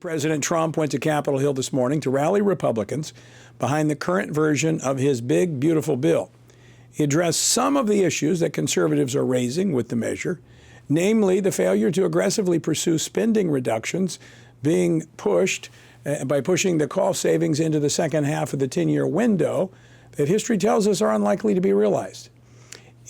President Trump went to Capitol Hill this morning to rally Republicans behind the current version of his big, beautiful bill. He addressed some of the issues that conservatives are raising with the measure, namely the failure to aggressively pursue spending reductions being pushed by pushing the cost savings into the second half of the 10-year window that history tells us are unlikely to be realized.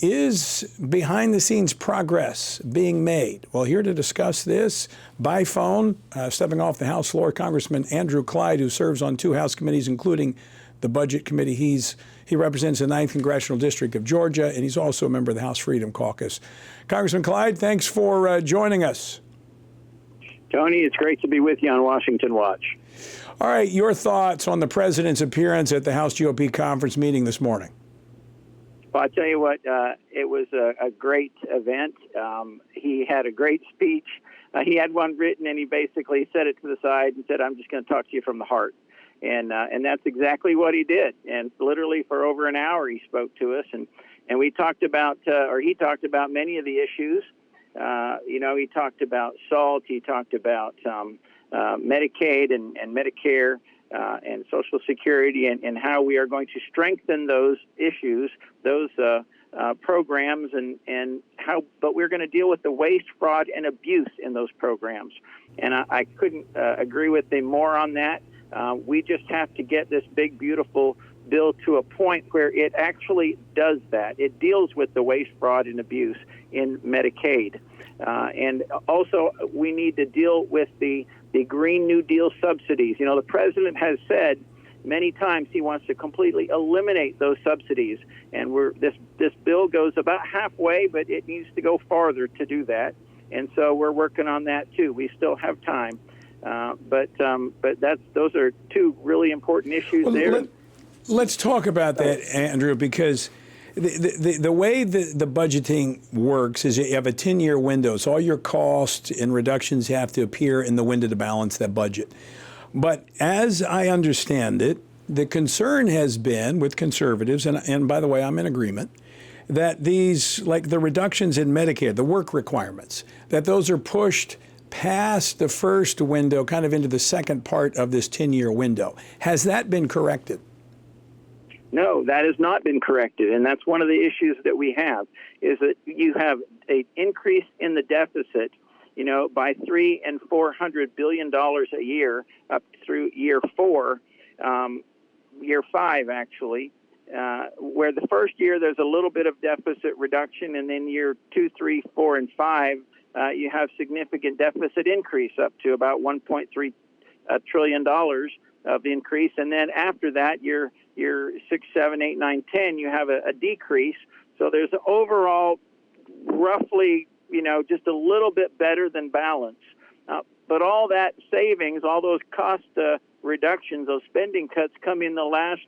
Is behind-the-scenes progress being made? Well, here to discuss this by phone, stepping off the House floor, Congressman Andrew Clyde, who serves on 2 House committees, including the Budget Committee. He represents the 9th Congressional District of Georgia, and he's also a member of the House Freedom Caucus. Congressman Clyde, thanks for joining us. Tony, it's great to be with you on Washington Watch. All right, your thoughts on the president's appearance at the House GOP conference meeting this morning? Well, I tell you what, it was a great event. He had a great speech. He had one written, and he basically set it to the side and said, "I'm just going to talk to you from the heart." And that's exactly what he did. And literally for over an hour, he spoke to us, and we talked about, or he talked about many of the issues. He talked about SALT. He talked about Medicaid and Medicare. And Social Security, and how we are going to strengthen those issues, those programs, and how. But we're going to deal with the waste, fraud, and abuse in those programs. And I couldn't agree with him more on that. We just have to get this big, beautiful bill to a point where it actually does that. It deals with the waste, fraud, and abuse in Medicaid. And also, we need to deal with the Green New Deal subsidies. You know, the president has said many times he wants to completely eliminate those subsidies. And this bill goes about halfway, but it needs to go farther to do that. And so we're working on that, too. We still have time. But those are 2 really important issues there. Let's talk about that, Andrew, because the way the budgeting works is you have a 10-year window, so all your costs and reductions have to appear in the window to balance that budget. But as I understand it, the concern has been with conservatives, and by the way, I'm in agreement, that these, like the reductions in Medicare, the work requirements, that those are pushed past the first window, kind of into the second part of this 10-year window. Has that been corrected? No, that has not been corrected, and that's one of the issues that we have, is that you have an increase in the deficit, by $300 and $400 billion a year up through year 4, year 5 actually, where the first year there's a little bit of deficit reduction, and then year 2, 3, 4, and 5 you have significant deficit increase up to about $1.3 trillion of increase, and then after that year 6, 7, 8, 9, 10, you have a decrease. So there's an overall roughly, just a little bit better than balance. But all that savings, all those cost reductions, those spending cuts come in the last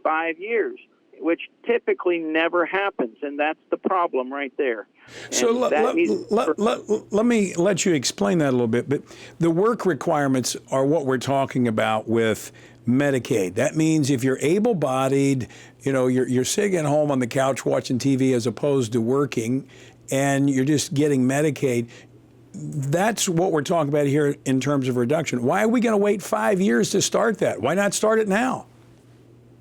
5 years, which typically never happens. And that's the problem right there. So let me let you explain that a little bit. But the work requirements are what we're talking about with Medicaid. That means if you're able-bodied, you're sitting at home on the couch watching TV as opposed to working, and you're just getting Medicaid, that's what we're talking about here in terms of reduction. Why are we going to wait 5 years to start that? Why not start it now?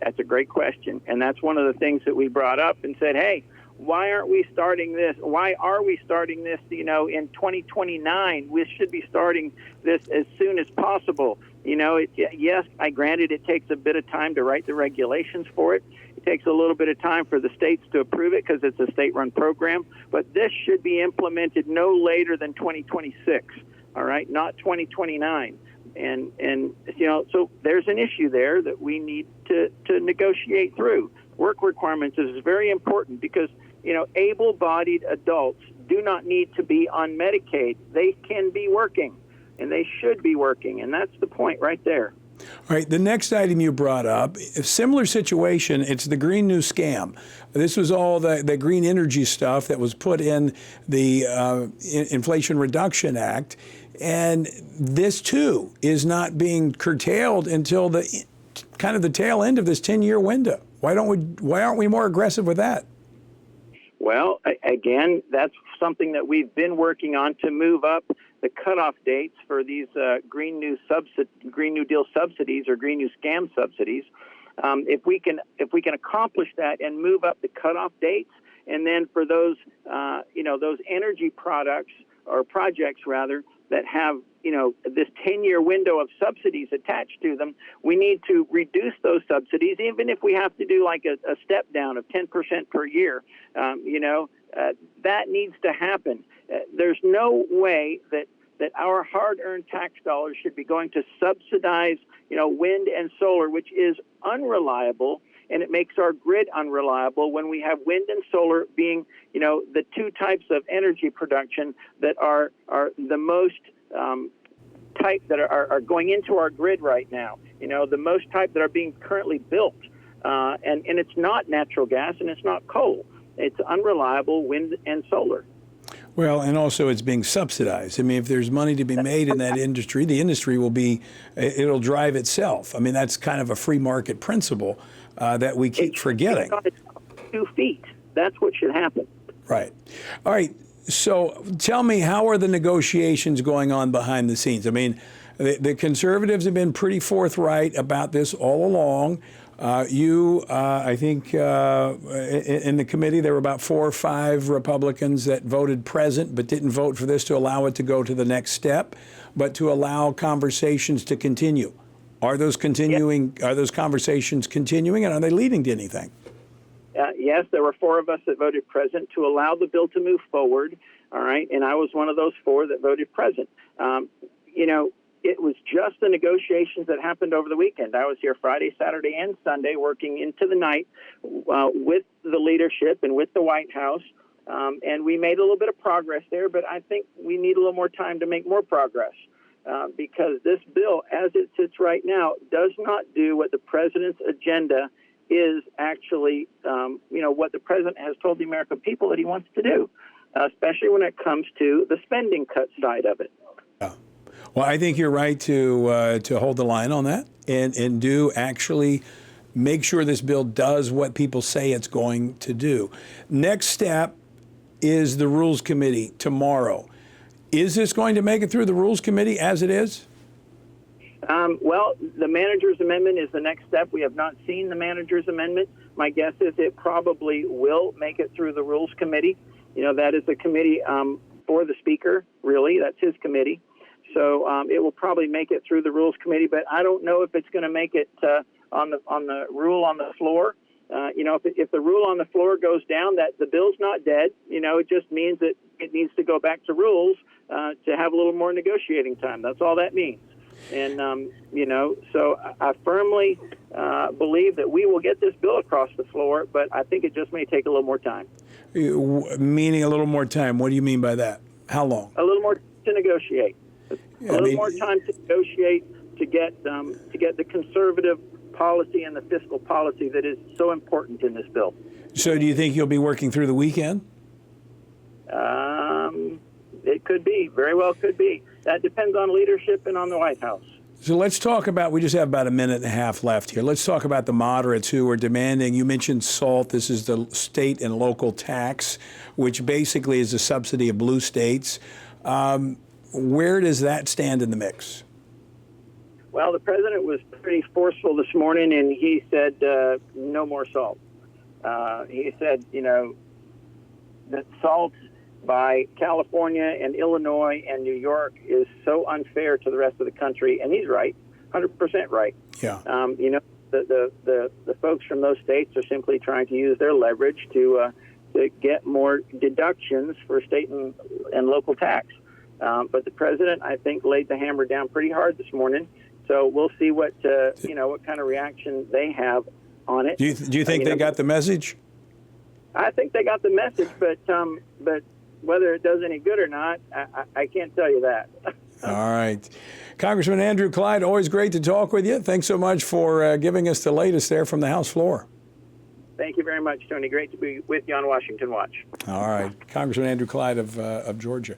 That's a great question, and that's one of the things that we brought up and said, hey, why aren't we starting this? Why are we starting this, in 2029? We should be starting this as soon as possible. Yes, I granted it takes a bit of time to write the regulations for it. It takes a little bit of time for the states to approve it because it's a state-run program. But this should be implemented no later than 2026, all right, not 2029. And so there's an issue there that we need to negotiate through. Work requirements is very important because, able-bodied adults do not need to be on Medicaid. They can be working, and they should be working, and that's the point right there. All right, the next item you brought up, a similar situation, it's the Green New Scam. This was all the green energy stuff that was put in the Inflation Reduction Act, and this, too, is not being curtailed until the kind of the tail end of this 10-year window. Why aren't we more aggressive with that? Well, again, that's something that we've been working on to move up the cutoff dates for these Green New Deal subsidies or Green New Scam subsidies. If we can accomplish that and move up the cutoff dates, and then for those those energy products or projects rather that have this 10-year window of subsidies attached to them, we need to reduce those subsidies, even if we have to do like a step down of 10% per year. That needs to happen. There's no way that our hard-earned tax dollars should be going to subsidize, wind and solar, which is unreliable, and it makes our grid unreliable when we have wind and solar being, the two types of energy production that are the most type that are going into our grid right now. The most type that are being currently built, and it's not natural gas and it's not coal. It's unreliable wind and solar. Well, and also it's being subsidized. I mean, if there's money to be made in that industry, the industry it'll drive itself. I mean, that's kind of a free market principle that we keep forgetting. 2 feet. That's what should happen. Right. All right. So tell me, how are the negotiations going on behind the scenes? I mean, the conservatives have been pretty forthright about this all along. I think in the committee there were about 4 or 5 Republicans that voted present but didn't vote for this to allow it to go to the next step, but to allow conversations to continue. Are those continuing? Are those conversations continuing, and are they leading to anything? Yes, there were 4 of us that voted present to allow the bill to move forward. All right, and I was one of those 4 that voted present. It was just the negotiations that happened over the weekend. I was here Friday, Saturday, and Sunday working into the night with the leadership and with the White House, and we made a little bit of progress there, but I think we need a little more time to make more progress because this bill, as it sits right now, does not do what the president's agenda is actually, what the president has told the American people that he wants to do, especially when it comes to the spending cut side of it. Yeah. Well, I think you're right to hold the line on that and do actually make sure this bill does what people say it's going to do. Next step is the Rules Committee tomorrow. Is this going to make it through the Rules Committee as it is? Well, the manager's amendment is the next step. We have not seen the manager's amendment. My guess is it probably will make it through the Rules Committee. That is a committee for the Speaker, really. That's his committee. So it will probably make it through the Rules Committee, but I don't know if it's going to make it on the rule on the floor. If the rule on the floor goes down, that the bill's not dead. It just means that it needs to go back to rules to have a little more negotiating time. That's all that means. And, so I firmly believe that we will get this bill across the floor, but I think it just may take a little more time. Meaning a little more time. What do you mean by that? How long? A little more to negotiate. A little more time to negotiate to get the conservative policy and the fiscal policy that is so important in this bill. So do you think you'll be working through the weekend? It could be. Very well could be. That depends on leadership and on the White House. So let's talk about, we just have about a minute and a half left here. Let's talk about the moderates who are demanding, you mentioned SALT, this is the state and local tax, which basically is a subsidy of blue states. Where does that stand in the mix? Well, the president was pretty forceful this morning, and he said no more SALT. He said, that SALT by California and Illinois and New York is so unfair to the rest of the country, and he's right, 100% right. Yeah. The folks from those states are simply trying to use their leverage to get more deductions for state and local tax. But the president, I think, laid the hammer down pretty hard this morning. So we'll see what kind of reaction they have on it. Do you think they got the message? I think they got the message, but whether it does any good or not, I can't tell you that. All right. Congressman Andrew Clyde, always great to talk with you. Thanks so much for giving us the latest there from the House floor. Thank you very much, Tony. Great to be with you on Washington Watch. All right. Congressman Andrew Clyde of Georgia.